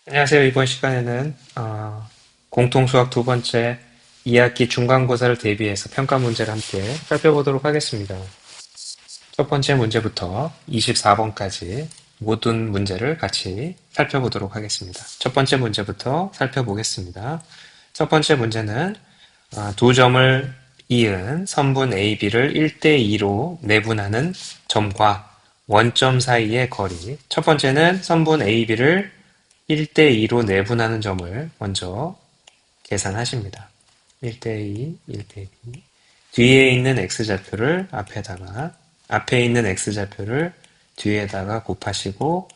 안녕하세요. 이번 시간에는 공통수학 두 번째 2학기 중간고사를 대비해서 평가 문제를 함께 살펴보도록 하겠습니다. 첫 번째 문제부터 24번까지 모든 문제를 같이 살펴보도록 하겠습니다. 첫 번째 문제부터 살펴보겠습니다. 첫 번째 문제는 두 점을 이은 선분 AB를 1대2로 내분하는 점과 원점 사이의 거리. 첫 번째는 선분 AB를 1대2로 내분하는 점을 먼저 계산하십니다. 1대2, 1대2. 뒤에 있는 x좌표를 앞에 있는 x좌표를 뒤에다가 곱하시고,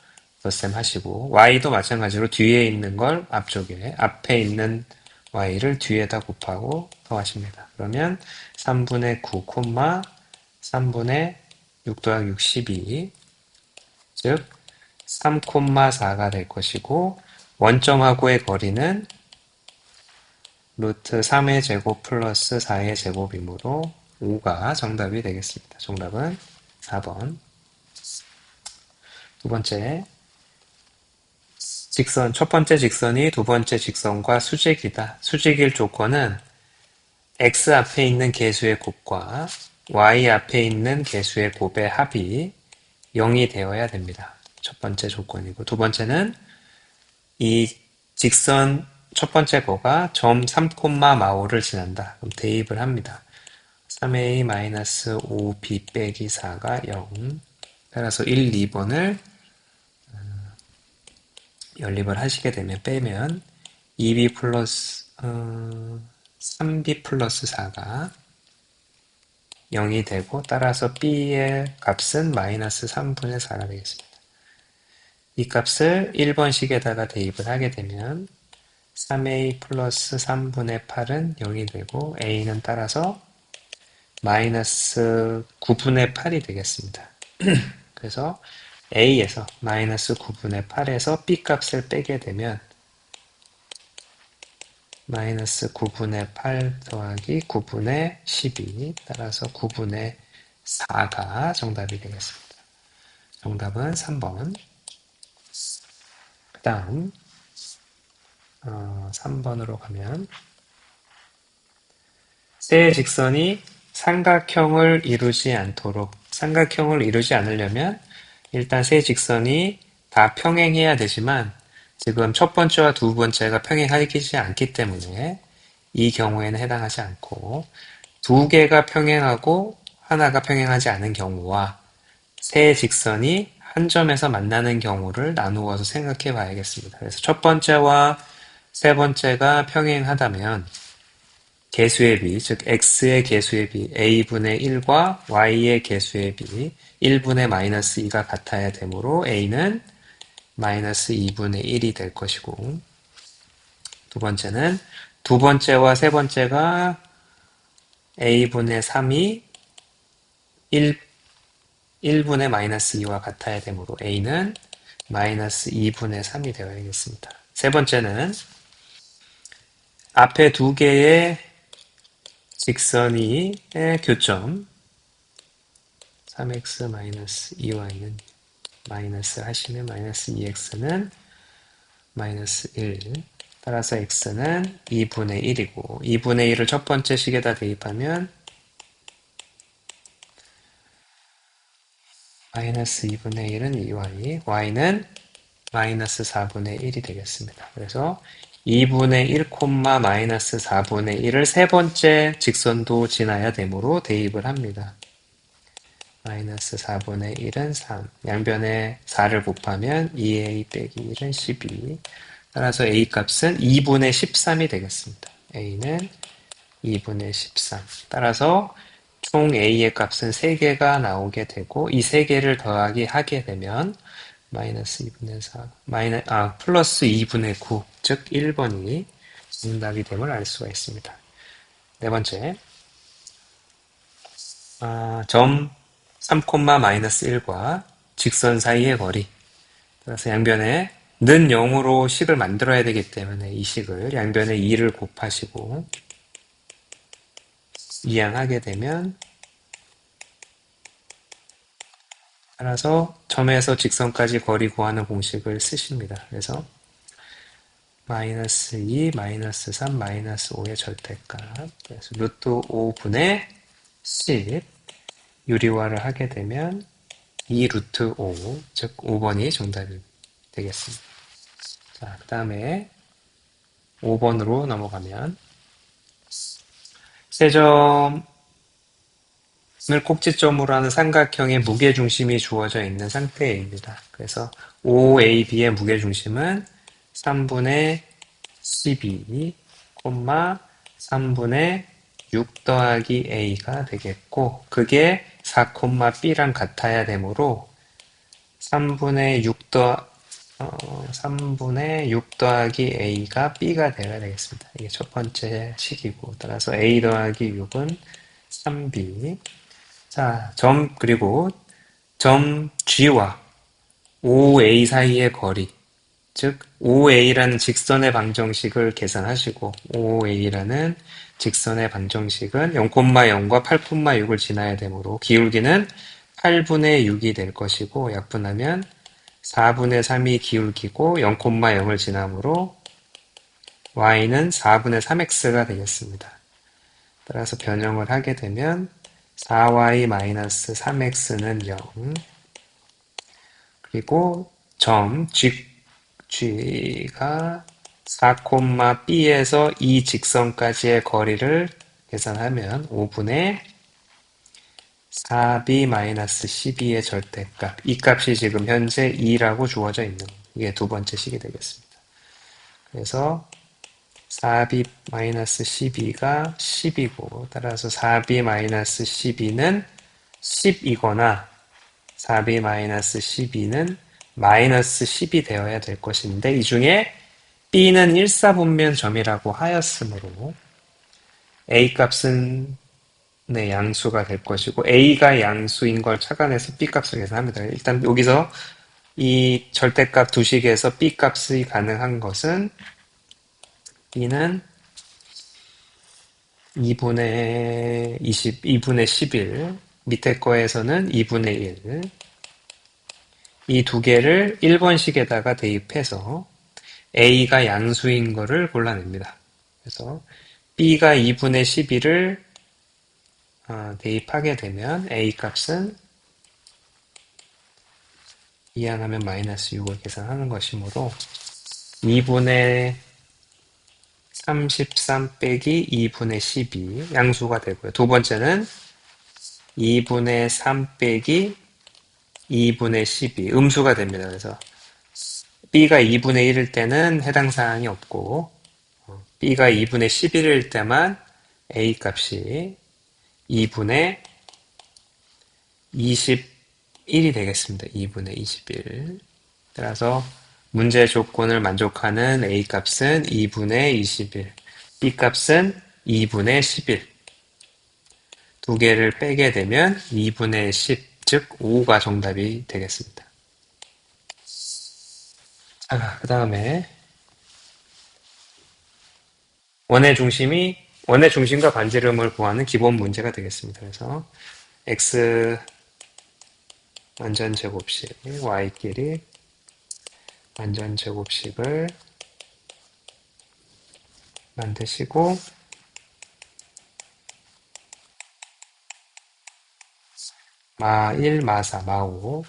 덧셈 하시고, y도 마찬가지로 뒤에 있는 걸 앞에 있는 y를 뒤에다 곱하고 더하십니다. 그러면 3분의 9, 3분의 6 더하기 6, 12, 즉 3,4가 될 것이고, 원점하고의 거리는 루트 3의 제곱 플러스 4의 제곱이므로 5가 정답이 되겠습니다. 정답은 4번. 두 번째, 첫 번째 직선이 두 번째 직선과 수직이다. 수직일 조건은 x 앞에 있는 개수의 곱과 y 앞에 있는 개수의 곱의 합이 0이 되어야 됩니다. 첫 번째 조건이고, 두 번째는 이 직선 첫 번째 거가 점 3,5를 지난다. 그럼 대입을 합니다. 3a-5b 빼기 4가 0. 따라서 1, 2번을 연립을 하시게 되면 빼면 2b 플러스 3b 플러스 4가 0이 되고, 따라서 b의 값은 마이너스 3분의 4가 되겠습니다. 이 값을 1번식에다가 대입을 하게 되면 3a 플러스 3분의 8은 0이 되고, a는 따라서 마이너스 9분의 8이 되겠습니다. 그래서 a에서 마이너스 9분의 8에서 b 값을 빼게 되면 마이너스 9분의 8 더하기 9분의 12, 따라서 9분의 4가 정답이 되겠습니다. 정답은 3번. 그 다음 3번으로 가면 세 직선이 삼각형을 이루지 않으려면 일단 세 직선이 다 평행해야 되지만, 지금 첫 번째와 두 번째가 평행하지 않기 때문에 이 경우에는 해당하지 않고, 두 개가 평행하고 하나가 평행하지 않은 경우와 세 직선이 한 점에서 만나는 경우를 나누어서 생각해 봐야겠습니다. 그래서 첫 번째와 세 번째가 평행하다면 개수의 비, 즉 x의 개수의 비 a분의 1과 y의 개수의 비 1분의 마이너스 2가 같아야 되므로 a는 마이너스 2분의 1이 될 것이고, 두 번째는 두 번째와 세 번째가 a분의 3이 1분의 마이너스 2와 같아야 되므로 a는 마이너스 2분의 3이 되어야겠습니다. 세 번째는 앞에 두 개의 직선의 교점 3x-2y는 마이너스 하시면 마이너스 2x는 마이너스 1, 따라서 x는 2분의 1이고, 2분의 1을 첫 번째 식에다 대입하면 마이너스 2분의 1은 2y, y는 마이너스 4분의 1이 되겠습니다. 그래서 2분의 1, 마이너스 4분의 1을 세 번째 직선도 지나야 되므로 대입을 합니다. 마이너스 4분의 1은 3. 양변에 4를 곱하면 2a 빼기 1은 12. 따라서 a 값은 2분의 13이 되겠습니다. a는 2분의 13. 따라서 총 a의 값은 3개가 나오게 되고, 이 3개를 더하기 하게 되면 마이너스 2분의 4, 플러스 2분의 9, 즉 1번이 정답이 됨을 알 수가 있습니다. 네 번째, 점 3, 마이너스 1과 직선 사이의 거리. 따라서 양변에 는 0으로 식을 만들어야 되기 때문에 이 식을 양변에 2를 곱하시고 이항하게 되면, 따라서 점에서 직선까지 거리 구하는 공식을 쓰십니다. 그래서 마이너스 2, 마이너스 3, 마이너스 5의 절대값. 그래서 루트 5분의 10 유리화를 하게 되면 2 루트 5, 즉 5번이 정답이 되겠습니다. 자, 그 다음에 5번으로 넘어가면 세점을 꼭지점으로 하는 삼각형의 무게중심이 주어져 있는 상태입니다. 그래서 OAB의 무게중심은 3분의 12, 3분의 6 더하기 A가 되겠고 그게 4,B랑 같아야 되므로 3분의 6 3분의 6 더하기 A가 B가 되어야 되겠습니다. 이게 첫 번째 식이고 따라서 A 더하기 6은 3B. 자, 그리고 점 G와 OA 사이의 거리, 즉 OA라는 직선의 방정식을 계산하시고 OA라는 직선의 방정식은 0,0과 8,6을 지나야 되므로 기울기는 8분의 6이 될 것이고 약분하면 4분의 3이 기울기고 0,0을 지나므로 y는 4분의 3x가 되겠습니다. 따라서 변형을 하게 되면 4y-3x는 0, 그리고 점 G가 4,B에서 이 직선까지의 거리를 계산하면 5분의 4b-12의 절대값. 이 값이 지금 현재 2라고 주어져 있는 이게 두 번째 식이 되겠습니다. 그래서 4b-12가 10이고 따라서 4b-12는 10이거나 4b-12는 마이너스 10이 되어야 될 것인데 이 중에 b는 일사분면점이라고 하였으므로 a 값은 네, 양수가 될 것이고 a가 양수인 걸 착안해서 b 값을 계산합니다. 일단 여기서 이 절대값 두 식에서 b 값이 가능한 것은 b는 2분의 20, 2분의 11, 밑에 거에서는 2분의 1. 이 두 개를 1번식에다가 대입해서 A가 양수인 거를 골라냅니다. 그래서 B가 2분의 11을 대입하게 되면 A 값은 이항하면 마이너스 6을 계산하는 것이므로 2분의 33 빼기 2분의 12 양수가 되고요. 두 번째는 2분의 3 빼기 2분의 12 음수가 됩니다. 그래서 B가 2분의 1일 때는 해당 사항이 없고 B가 2분의 11일 때만 A 값이 2분의 21이 되겠습니다. 2분의 21. 따라서 문제 조건을 만족하는 A 값은 2분의 21, B 값은 2분의 11. 두 개를 빼게 되면 2분의 10, 즉 5가 정답이 되겠습니다. 자, 그 다음에 원의 중심과 반지름을 구하는 기본 문제가 되겠습니다. 그래서 x 완전 제곱식, y끼리 완전 제곱식을 만드시고 마 1, 마 4, 마 5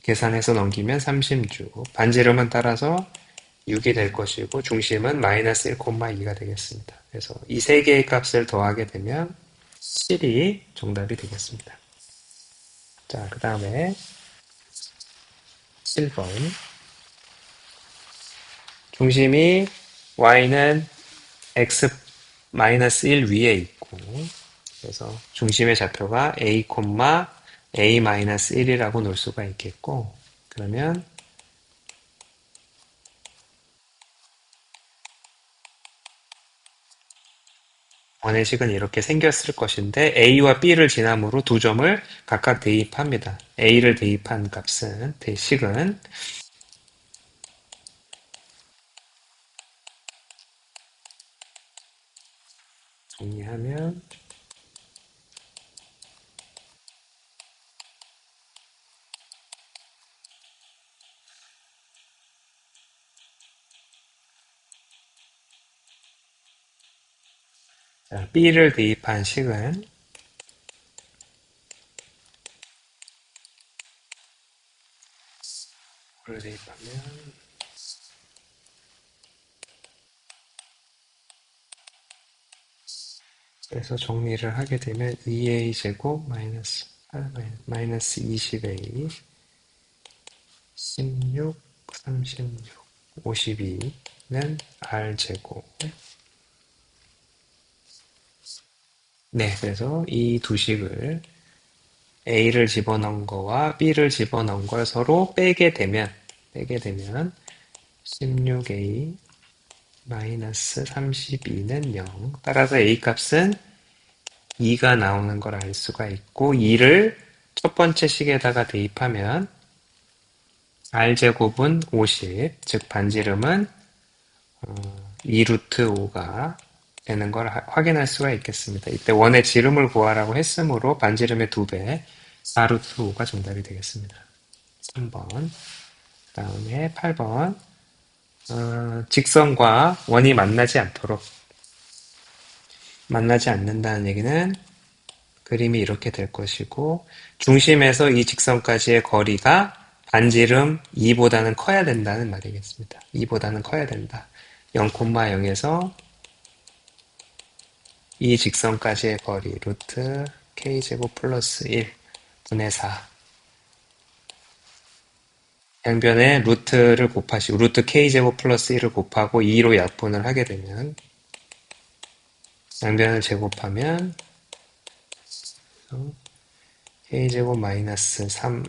계산해서 넘기면 30주. 반지름은 따라서 6이 될 것이고 중심은 마이너스 1,2가 되겠습니다. 그래서 이 세 개의 값을 더하게 되면 7이 정답이 되겠습니다. 자, 그 다음에 7번. 중심이 y는 x 마이너스 1 위에 있고 그래서 중심의 좌표가 a, a-1이라고 놓을 수가 있겠고 그러면 원의식은 이렇게 생겼을 것인데 a와 b를 지남으로 두 점을 각각 대입합니다. a를 대입한 값은 식은 정리하면 자, B를 대입한 식은 B를 대입하면 그래서 정리를 하게 되면 2a 제곱 마이너스 8 마이너스 20a 16 36 52는 r 제곱. 네, 그래서 이 두 식을 a를 집어넣은 거와 b를 집어넣은 걸 서로 빼게 되면 16a 마이너스 32는 0. 따라서 a 값은 2가 나오는 걸 알 수가 있고 2를 첫 번째 식에다가 대입하면 r제곱은 50, 즉 반지름은 2루트 5가 되는 걸 확인할 수가 있겠습니다. 이때 원의 지름을 구하라고 했으므로 반지름의 2배, 4루트 5가 정답이 되겠습니다. 3번. 그 다음에 8번. 직선과 원이 만나지 않는다는 얘기는 그림이 이렇게 될 것이고 중심에서 이 직선까지의 거리가 반지름 2보다는 커야 된다는 말이겠습니다. 2보다는 커야 된다. 0,0에서 이 직선까지의 거리 루트 k제곱 플러스 1 분의 4 양변에 루트를 곱하시고 루트 k제곱 플러스 1을 곱하고 2로 약분을 하게 되면 양변을 제곱하면 k제곱 마이너스 3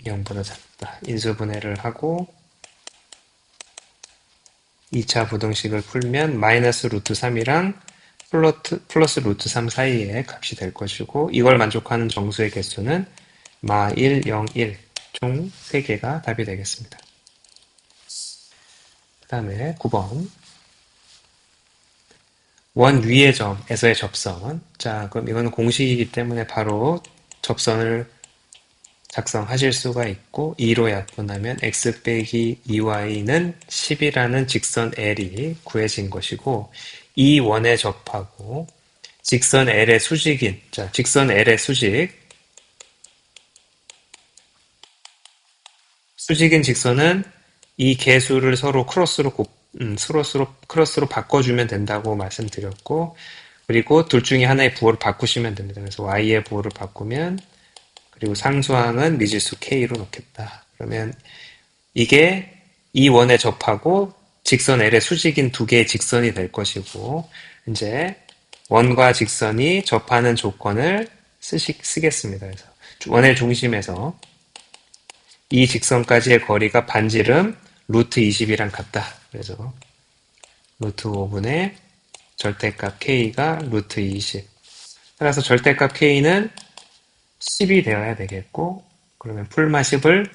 0보다 작다. 인수분해를 하고 2차 부등식을 풀면 마이너스 루트 3이랑 플러스 루트 3 사이의 값이 될 것이고 이걸 만족하는 정수의 개수는 마 1, 0, 1 총 3개가 답이 되겠습니다. 그 다음에 9번 원 위의 점에서의 접선. 자, 그럼 이거는 공식이기 때문에 바로 접선을 작성하실 수가 있고 2로 약분하면 x 빼기 2y는 10이라는 직선 L이 구해진 것이고 이 원에 접하고 직선 L의 수직인 자 직선 L의 수직인 직선은 이 개수를 서로 크로스로 바꿔주면 된다고 말씀드렸고 그리고 둘 중에 하나의 부호를 바꾸시면 됩니다. 그래서 y의 부호를 바꾸면 그리고 상수항은 미지수 k로 놓겠다. 그러면 이게 이 원에 접하고 직선 L의 수직인 두 개의 직선이 될 것이고 이제 원과 직선이 접하는 조건을 쓰겠습니다. 그래서 원의 중심에서 이 직선까지의 거리가 반지름 루트 20이랑 같다. 그래서 루트 5분의 절대값 k가 루트 20. 따라서 절대값 k는 10이 되어야 되겠고 그러면 풀마 10을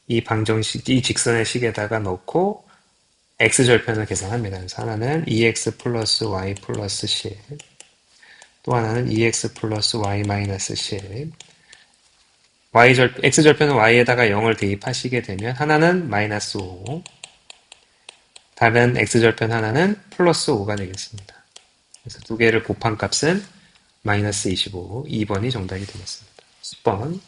이 직선의 식에다가 넣고 x절편을 계산합니다. 그래서 하나는 2x 플러스 y 플러스 10, 또 하나는 2x 플러스 y 마이너스 10. x절편은 y에다가 0을 대입하시게 되면 하나는 마이너스 5, 다른 x절편 하나는 플러스 5가 되겠습니다. 그래서 두 개를 곱한 값은 마이너스 25, 2번이 정답이 되겠습니다. 10번.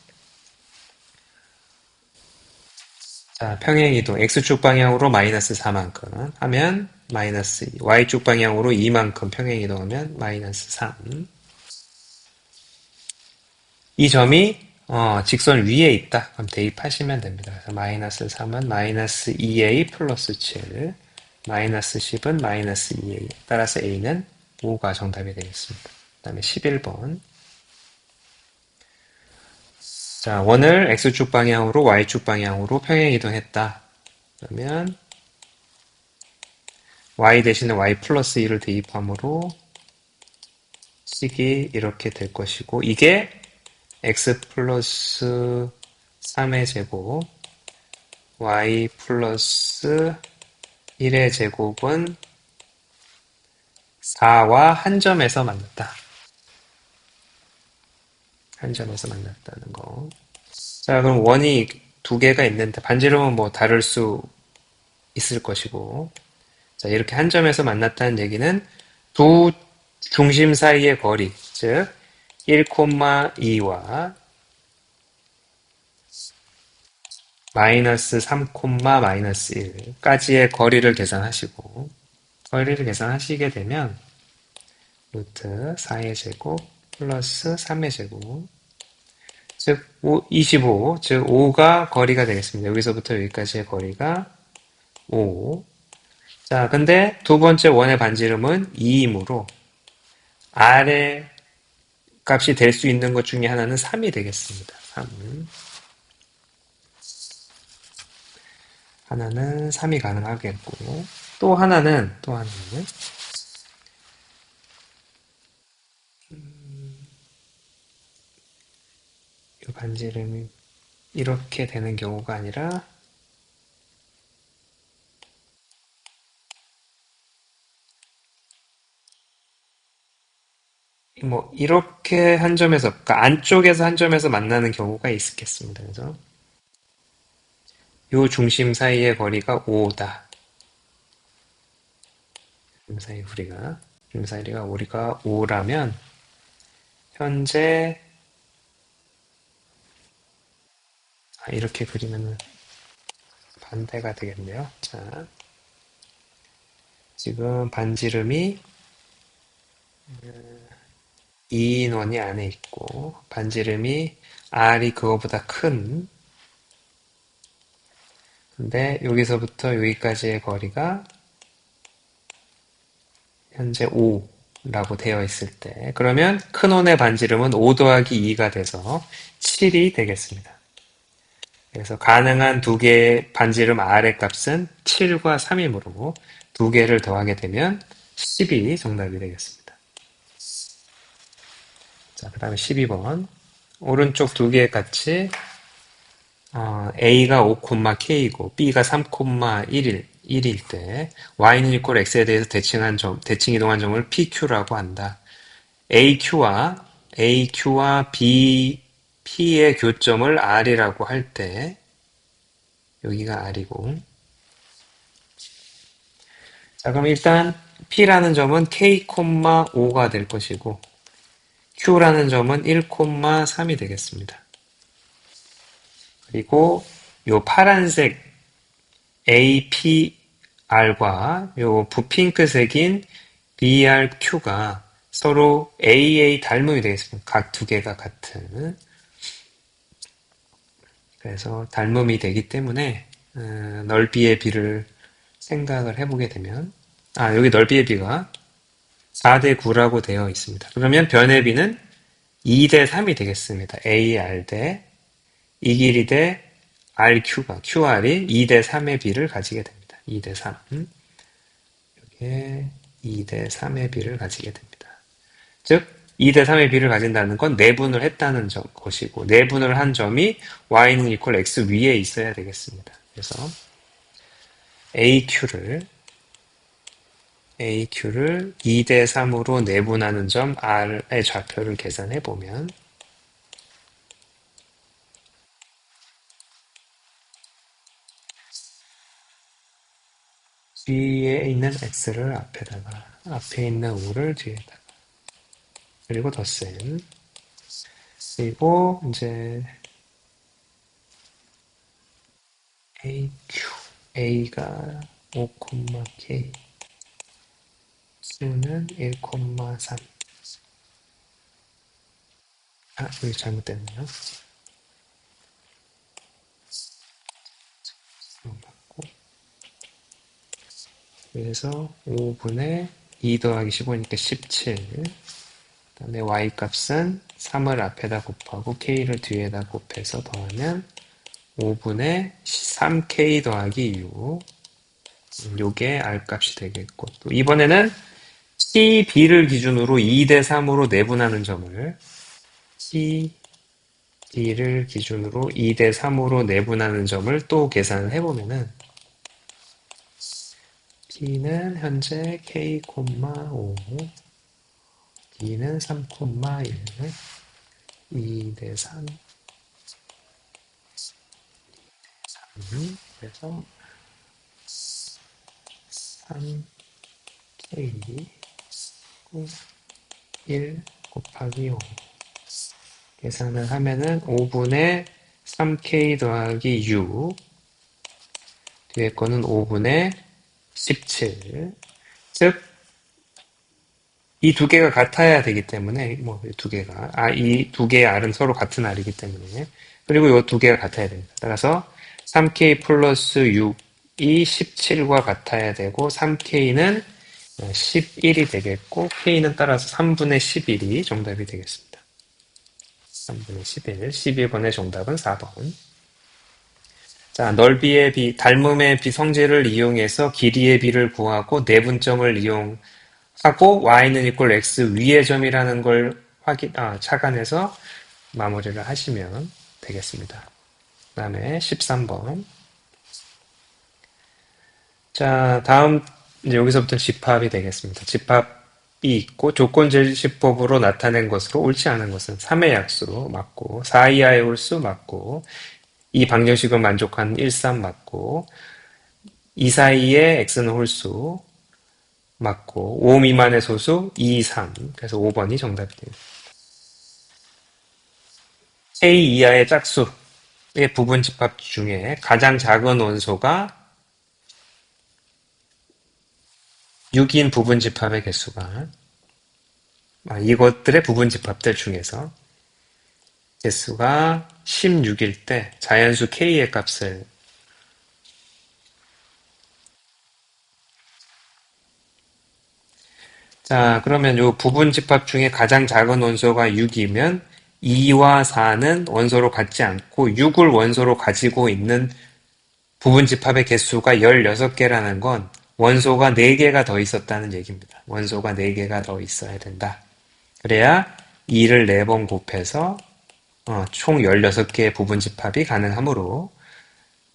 자, 평행이동 x축 방향으로 마이너스 4만큼 하면 마이너스 2, y축 방향으로 2만큼 평행이동하면 마이너스 3. 이 점이 직선 위에 있다. 그럼 대입하시면 됩니다. 그래서 마이너스 3은 마이너스 2a 플러스 7, 마이너스 10은 마이너스 2a. 따라서 a는 5가 정답이 되겠습니다. 그 다음에 11번. 자, 원을 x축 방향으로 y축 방향으로 평행이동했다. 그러면 y 대신에 y 플러스 2를 대입함으로 식이 이렇게 될 것이고 이게 x 플러스 3의 제곱 y 플러스 1의 제곱은 4와 한 점에서 만났다. 한 점에서 만났다는 거. 자, 그럼 원이 두 개가 있는데 반지름은 뭐 다를 수 있을 것이고 자, 이렇게 한 점에서 만났다는 얘기는 두 중심 사이의 거리, 즉 1,2와 마이너스 3, 마이너스 1까지의 거리를 계산하시고 거리를 계산하시게 되면 루트 4의 제곱 플러스 3의 제곱 즉 25, 즉 5가 거리가 되겠습니다. 여기서부터 여기까지의 거리가 5. 자, 근데 두 번째 원의 반지름은 2이므로 R의 값이 될 수 있는 것 중에 하나는 3이 되겠습니다. 3. 하나는 3이 가능하겠고 또 하나는 이 반지름이 이렇게 되는 경우가 아니라 뭐 이렇게 한 점에서 그러니까 안쪽에서 한 점에서 만나는 경우가 있겠습니다. 그래서 요 중심 사이의 거리가 5다. 중심 사이가 우리가 5라면 현재 이렇게 그리면 반대가 되겠네요. 자, 지금 반지름이 2인원이 안에 있고 반지름이 R이 그거보다 큰 근데 여기서부터 여기까지의 거리가 현재 5라고 되어 있을 때 그러면 큰 원의 반지름은 5 더하기 2가 돼서 7이 되겠습니다. 그래서 가능한 두 개의 반지름 R의 값은 7과 3이므로 두 개를 더하게 되면 10이 정답이 되겠습니다. 자, 그 다음에 12번 오른쪽 두 개의 값이 A가 5, K이고 B가 3, 1일 때 Y는 equal X에 대해서 대칭 이동한 점을 PQ라고 한다. AQ와 P의 교점을 R이라고 할 때 여기가 R이고 자 그럼 일단 P라는 점은 K, 5가 될 것이고 Q라는 점은 1, 3이 되겠습니다. 그리고 요 파란색 APR과 요 부핑크색인 BRQ가 서로 AA 닮음이 되겠습니다. 각 두 개가 같은. 그래서 닮음이 되기 때문에 넓이의 비를 생각을 해보게 되면 여기 넓이의 비가 4대 9라고 되어 있습니다. 그러면 변의 비는 2대 3이 되겠습니다. AR 대 이 길이 대 RQ가 QR이 2대 3의 비를 가지게 됩니다. 2대 3. 이게 2대 3의 비를 가지게 됩니다. 즉 2대 3의 비를 가진다는 건 내분을 했다는 것이고 내분을 한 점이 y는 equal x 위에 있어야 되겠습니다. 그래서 AQ를 2대 3으로 내분하는 점 R의 좌표를 계산해 보면 뒤에 있는 x를 앞에 있는 5를 뒤에다가 그리고 덧셈 그리고 이제 AQ A가 5, K Q는 1,3 여기 잘못됐네요. 맞고 그래서 5분의 2 더하기 15니까 17 그다음에 y값은 3을 앞에다 곱하고 k를 뒤에다 곱해서 더하면 5분의 3k 더하기 6 요게 r값이 되겠고 또 이번에는 c, b를 기준으로 2대 3으로 내분하는 점을 c, b를 기준으로 2대 3으로 내분하는 점을 또 계산을 해보면은 T는 현재 K, 5, D는 3, 1, 2 대 3, 그래서 3K, 1 곱하기 5 계산을 하면은 5분의 3k 더하기 6 뒤에 거는 5분의 17 즉 이 두 개가 같아야 되기 때문에 뭐 두 개가 이 두 개의 R은 서로 같은 R이기 때문에 그리고 이 두 개가 같아야 됩니다. 따라서 3K 플러스 6이 17과 같아야 되고 3K는 11이 되겠고 K는 따라서 3분의 11이 정답이 되겠습니다. 3분의 11, 12번의 정답은 4번. 자, 넓이의 비, 닮음의 비 성질을 이용해서 길이의 비를 구하고 내분점을 이용하고 y는 equal x 위의 점이라는 걸 착안해서 마무리를 하시면 되겠습니다. 그 다음에 13번. 자, 다음, 이제 여기서부터 집합이 되겠습니다. 집합이 있고 조건제시법으로 나타낸 것으로 옳지 않은 것은 3의 약수 맞고 4 이하의 홀수 맞고 이 방정식을 만족하는 1, 3 맞고 이 사이의 x는 홀수 맞고 5 미만의 소수 2, 3 그래서 5번이 정답이 됩니다. K 이하의 짝수의 부분 집합 중에 가장 작은 원소가 6인 부분 집합의 개수가 이것들의 부분 집합들 중에서 개수가 16일 때 자연수 K의 값을 자 그러면 요 부분 집합 중에 가장 작은 원소가 6이면 2와 4는 원소로 같지 않고 6을 원소로 가지고 있는 부분 집합의 개수가 16개라는 건 원소가 4개가 더 있었다는 얘기입니다. 원소가 4개가 더 있어야 된다. 그래야 2를 4번 곱해서 총 16개의 부분 집합이 가능하므로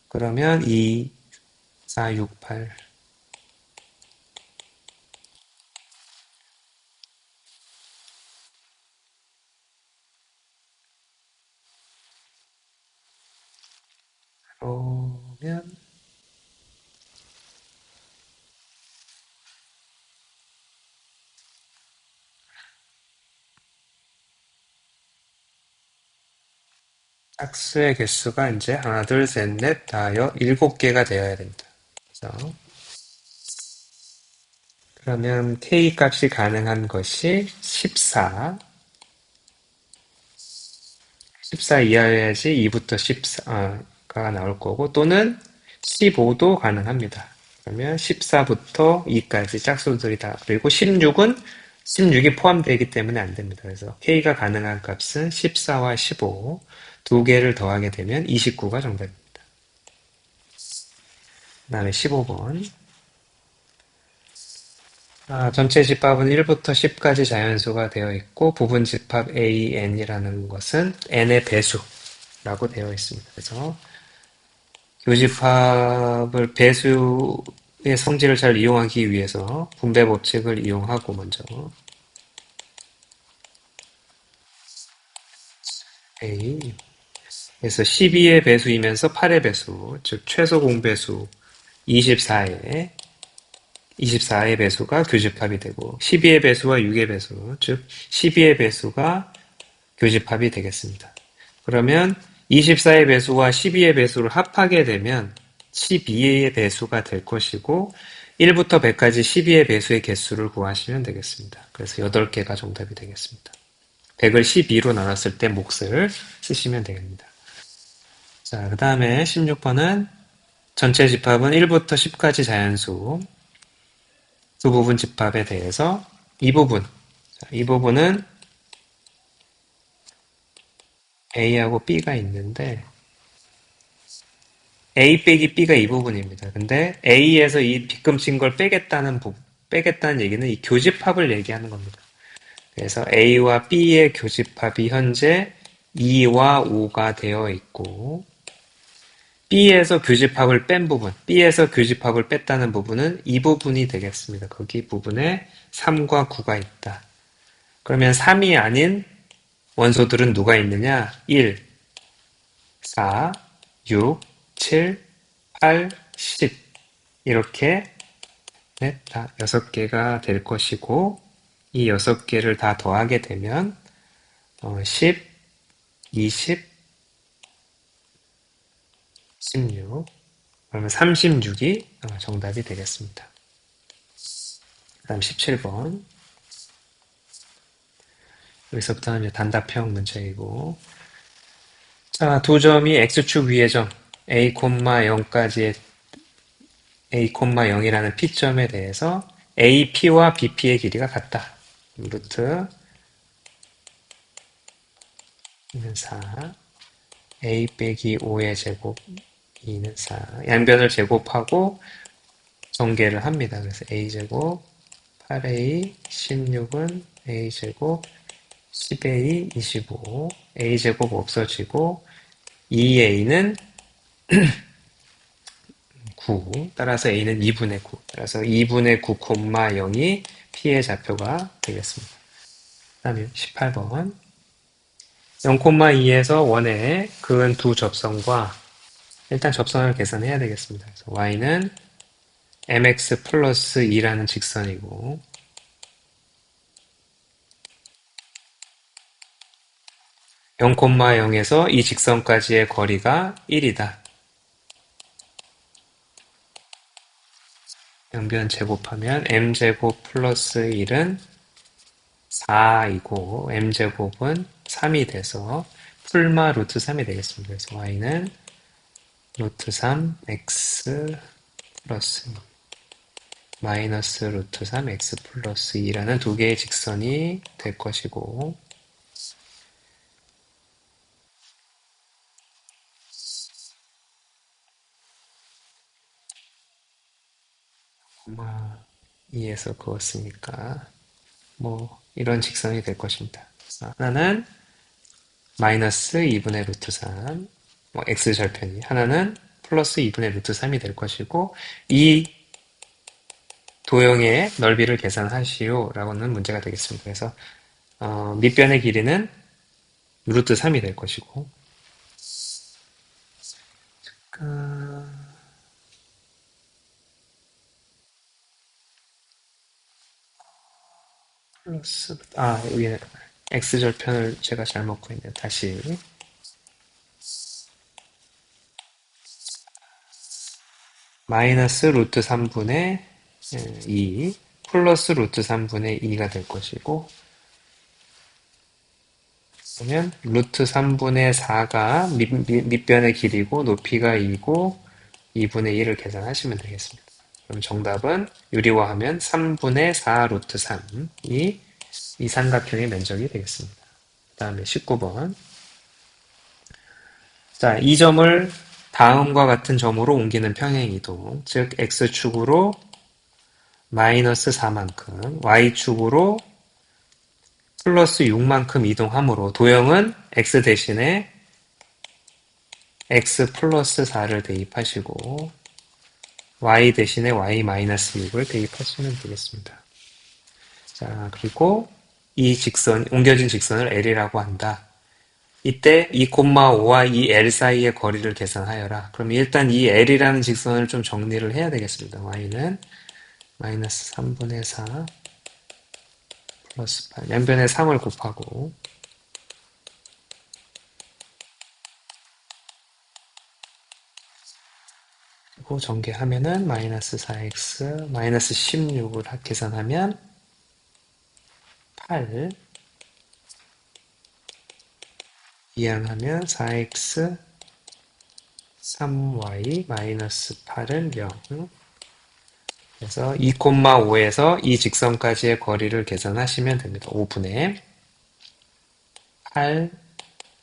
그러면 2, 4, 6, 8 그러면 짝수의 개수가 이제 하나, 둘, 셋, 넷, 다, 7개가 되어야 됩니다. 그래서 그러면 k 값이 가능한 것이 14, 14 이하여야지 2부터 14가 나올 거고 또는 15도 가능합니다. 그러면 14부터 2까지 짝수들이 다 그리고 16이 포함되기 때문에 안 됩니다. 그래서 k가 가능한 값은 14와 15 두 개를 더하게 되면 29가 정답입니다. 그 다음에 15번 전체 집합은 1부터 10까지 자연수가 되어 있고 부분 집합 a, n이라는 것은 n의 배수라고 되어 있습니다. 그래서 교집합을 배수의 성질을 잘 이용하기 위해서 분배 법칙을 이용하고 먼저 A 그래서 12의 배수이면서 8의 배수 즉 최소 공배수 24의 24의 배수가 교집합이 되고 12의 배수와 6의 배수 즉 12의 배수가 교집합이 되겠습니다. 그러면 24의 배수와 12의 배수를 합하게 되면 12의 배수가 될 것이고 1부터 100까지 12의 배수의 개수를 구하시면 되겠습니다. 그래서 8개가 정답이 되겠습니다. 100을 12로 나눴을 때 몫을 쓰시면 되겠습니다. 자, 그 다음에 16번은 전체 집합은 1부터 10까지 자연수 그 부분 집합에 대해서 이 부분 이 부분은 A하고 B가 있는데 A 빼기 B가 이 부분입니다. 근데 A에서 이 빗금친 걸 빼겠다는 얘기는 이 교집합을 얘기하는 겁니다. 그래서 A와 B의 교집합이 현재 2와 5가 되어 있고 B에서 교집합을 뺀 부분, B에서 교집합을 뺐다는 부분은 이 부분이 되겠습니다. 거기 부분에 3과 9가 있다. 그러면 3이 아닌 원소들은 누가 있느냐? 1, 4, 6, 7, 8, 10 이렇게 다 6개가 될 것이고 이 6개를 다 더하게 되면 10, 20, 16, 그러면 36이 정답이 되겠습니다. 그 다음 17번. 여기서부터는 이제 단답형 문제이고, 자, 두 점이 x축 위의 점 a, 0까지의 a, 0이라는 P점에 대해서 AP와 BP의 길이가 같다. 루트 는 4, a 빼기 5의 제곱 2는 4. 양변을 제곱하고 전개를 합니다. 그래서 a제곱 8a 16은 a제곱 10a 25, a제곱 없어지고 2a는 9, 따라서 a는 2분의 9, 따라서 2분의 9, 0이 p의 좌표가 되겠습니다. 그 다음에 18번 0,2에서 원에 그은 두 접선과 일단 접선을 계산해야 되겠습니다. 그래서 y는 mx 플러스 2라는 직선이고 0,0에서 이 직선까지의 거리가 1이다. 양변 제곱하면 m제곱 플러스 1은 4이고 m제곱은 3이 돼서 풀마 루트 3이 되겠습니다. 그래서 y는 루트 3 x 플러스 마이너스 루트 3 x 플러스 2라는 두 개의 직선이 될 것이고 콤마 2에서 그었으니까 뭐 이런 직선이 될 것입니다. 하나는 마이너스 2분의 루트 3, 뭐 x절편이 하나는 플러스 2분의 루트 3이 될 것이고 이 도형의 넓이를 계산하시오 라고는 문제가 되겠습니다. 그래서 밑변의 길이는 루트 3이 될 것이고 플러스 여기 x절편을 제가 잘못 구했네요. 다시 마이너스 루트 3분의 2 플러스 루트 3분의 2가 될 것이고 그러면 루트 3분의 4가 밑변의 길이고 높이가 2고 2분의 1을 계산하시면 되겠습니다. 그럼 정답은 유리화하면 3분의 4 루트 3이 이 삼각형의 면적이 되겠습니다. 그 다음에 19번 자, 이 점을 다음과 같은 점으로 옮기는 평행이동 즉 x축으로 마이너스 4만큼 y축으로 플러스 6만큼 이동하므로 도형은 x 대신에 x 플러스 4를 대입하시고 y 대신에 y 마이너스 6을 대입하시면 되겠습니다. 자, 그리고 이 직선, 옮겨진 직선을 L이라고 한다. 이때 2,5와 이 L 사이의 거리를 계산하여라. 그럼 일단 이 L이라는 직선을 좀 정리를 해야 되겠습니다. y는 마이너스 3분의 4 플러스 8. 양변에 3을 곱하고 그리고 전개하면은 마이너스 4x 마이너스 16을 계산하면 8 이항하면 4x 3y 마이너스 8은 0 그래서 2,5에서 이 직선까지의 거리를 계산하시면 됩니다. 5분의 8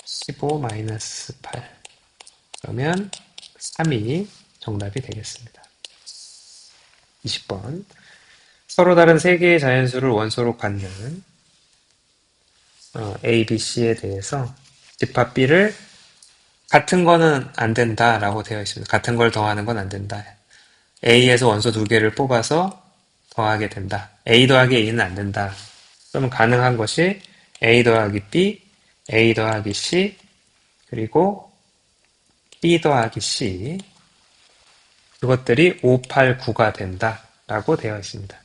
15 마이너스 8 그러면 3이 정답이 되겠습니다. 20번 서로 다른 세 개의 자연수를 원소로 갖는 A, B, C에 대해서 집합 B를 같은 거는 안 된다라고 되어 있습니다. 같은 걸 더하는 건 안 된다. A에서 원소 두 개를 뽑아서 더하게 된다. A 더하기 A는 안 된다. 그러면 가능한 것이 A 더하기 B, A 더하기 C, 그리고 B 더하기 C. 그것들이 5, 8, 9가 된다라고 되어 있습니다.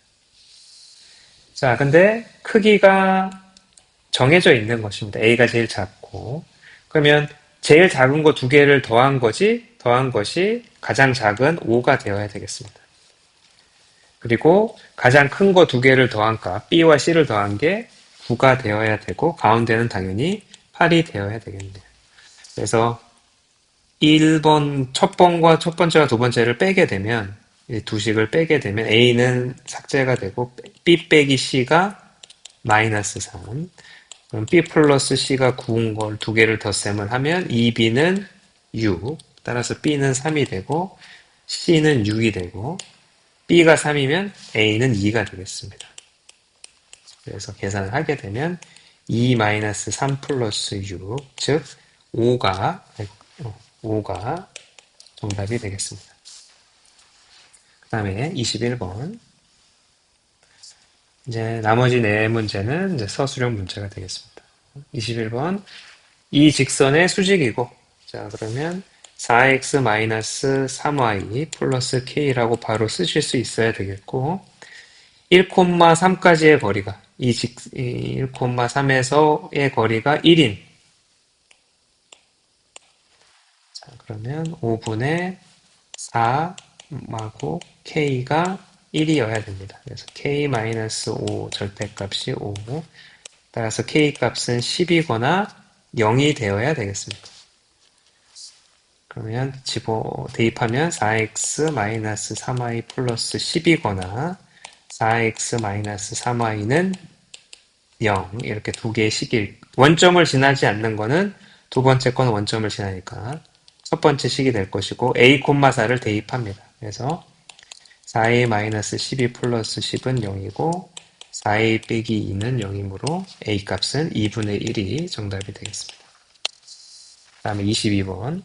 자, 근데 크기가 정해져 있는 것입니다. A가 제일 작고. 그러면 제일 작은 거 두 개를 더한 것이 가장 작은 5가 되어야 되겠습니다. 그리고 가장 큰 거 두 개를 더한 값, B와 C를 더한 게 9가 되어야 되고, 가운데는 당연히 8이 되어야 되겠네요. 그래서 1번, 첫 번과 첫 번째와 두 번째를 빼게 되면, 이 두 식을 빼게 되면 A는 삭제가 되고, B 빼기 C가 마이너스 3. 그럼 B 플러스 C가 9인 걸 두 개를 덧셈을 하면 2B는 6. 따라서 B는 3이 되고, C는 6이 되고, B가 3이면 A는 2가 되겠습니다. 그래서 계산을 하게 되면 2-3 플러스 6, 즉 5가 정답이 되겠습니다. 그 다음에 21번. 이제 나머지 네 문제는 이제 서술형 문제가 되겠습니다. 21번. 이 직선의 수직이고, 자, 그러면 4x-3y 플러스 k라고 바로 쓰실 수 있어야 되겠고, 1,3까지의 거리가, 1,3에서의 거리가 1인. 자, 그러면 5분의 4하고 k가 1이어야 됩니다. 그래서 k-5 절대값이 5. 따라서 k 값은 10이거나 0이 되어야 되겠습니다. 그러면 대입하면 4x-3y 플러스 10이거나 4x-3y는 0 이렇게 두 개의 식일 원점을 지나지 않는 거는 두 번째 거는 원점을 지나니까 첫 번째 식이 될 것이고 a, 4를 대입합니다. 그래서 4a-12 플러스 10은 0이고 4a 빼기 2는 0이므로 a 값은 2분의 1이 정답이 되겠습니다. 그 다음에 22번.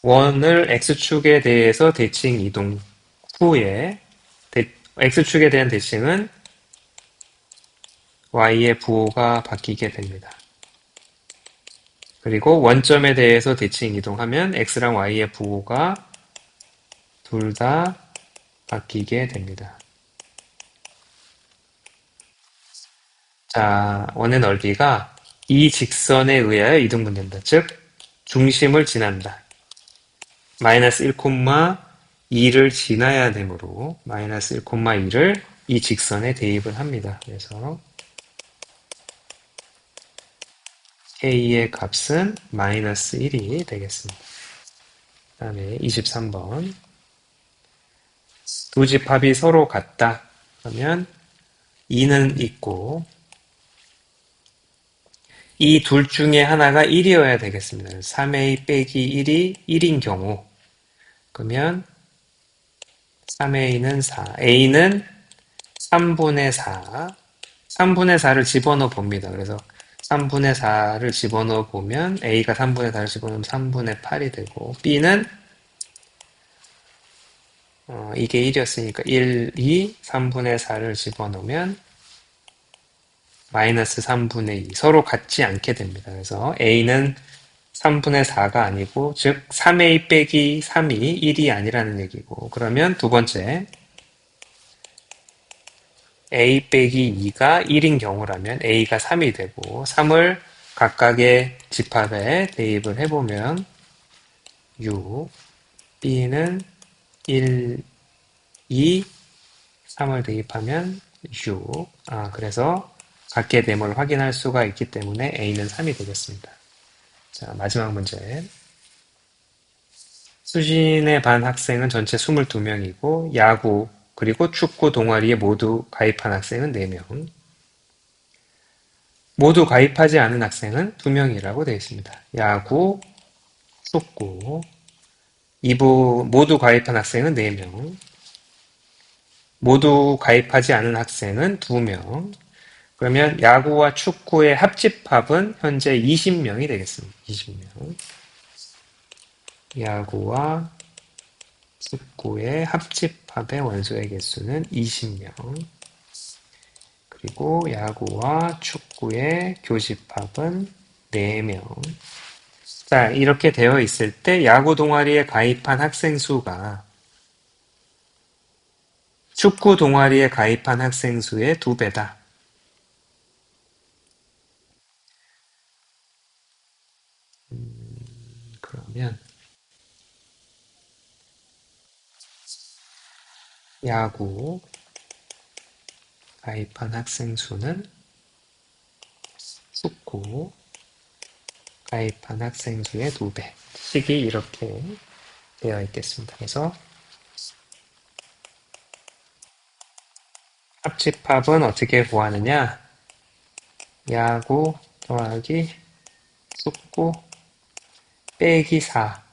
원을 x축에 대해서 대칭 이동 후에 x축에 대한 대칭은 y의 부호가 바뀌게 됩니다. 그리고 원점에 대해서 대칭 이동하면 x랑 y의 부호가 둘 다 바뀌게 됩니다. 자, 원의 넓이가 이 직선에 의하여 이동분된다. 즉, 중심을 지난다. 마이너스 1,2를 지나야 되므로 마이너스 1,2를 이 직선에 대입을 합니다. 그래서 k의 값은 마이너스 1이 되겠습니다. 그 다음에 23번. 두 집합이 서로 같다. 그러면 2는 있고 이 둘 중에 하나가 1이어야 되겠습니다. 3a 빼기 1이 1인 경우 그러면 3a는 4, a는 3분의 4, 3분의 4를 집어넣어 봅니다. 그래서 3분의 4를 집어넣어 보면 a가 3분의 4를 집어넣으면 3분의 8이 되고 b는 이게 1이었으니까 1, 2, 3분의 4를 집어넣으면 마이너스 3분의 2 서로 같지 않게 됩니다. 그래서 a는 3분의 4가 아니고 즉 3a 빼기 3이 1이 아니라는 얘기고 그러면 두 번째 a 빼기 2가 1인 경우라면 a가 3이 되고 3을 각각의 집합에 대입을 해보면 6 b는 1, 2, 3을 대입하면 6 그래서 각계 대모를 확인할 수가 있기 때문에 a는 3이 되겠습니다. 자, 마지막 문제. 수진의 반 학생은 전체 22명이고 야구 그리고 축구 동아리에 모두 가입한 학생은 4명. 모두 가입하지 않은 학생은 2명이라고 되어 있습니다. 야구, 축구, 모두 가입한 학생은 4명. 모두 가입하지 않은 학생은 2명. 그러면 야구와 축구의 합집합은 현재 20명이 되겠습니다. 20명. 야구와 축구의 합집합의 원소의 개수는 20명. 그리고 야구와 축구의 교집합은 4명. 자, 이렇게 되어 있을 때 야구 동아리에 가입한 학생 수가 축구 동아리에 가입한 학생 수의 2배다. 그러면 야구 가입한 학생 수는 축구 가입한 학생 수의 2배. 식이 이렇게 되어 있겠습니다. 그래서 합집합은 어떻게 구하느냐? 야구 더하기 축구 빼기 4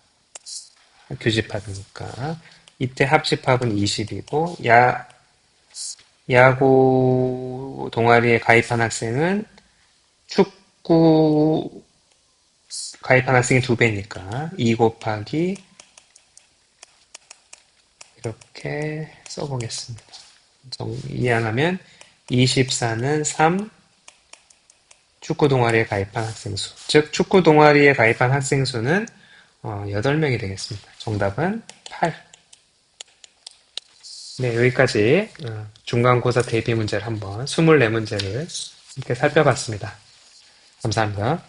교집합이니까 이때 합집합은 20이고 야구 동아리에 가입한 학생은 축구 가입한 학생이 2배니까 2 곱하기 이렇게 써보겠습니다. 이해 안 하면 24는 3 축구 동아리에 가입한 학생 수. 즉 축구 동아리에 가입한 학생 수는 8명이 되겠습니다. 정답은 8. 네, 여기까지 중간고사 대비 문제를 한번 24문제를 이렇게 살펴봤습니다. 감사합니다.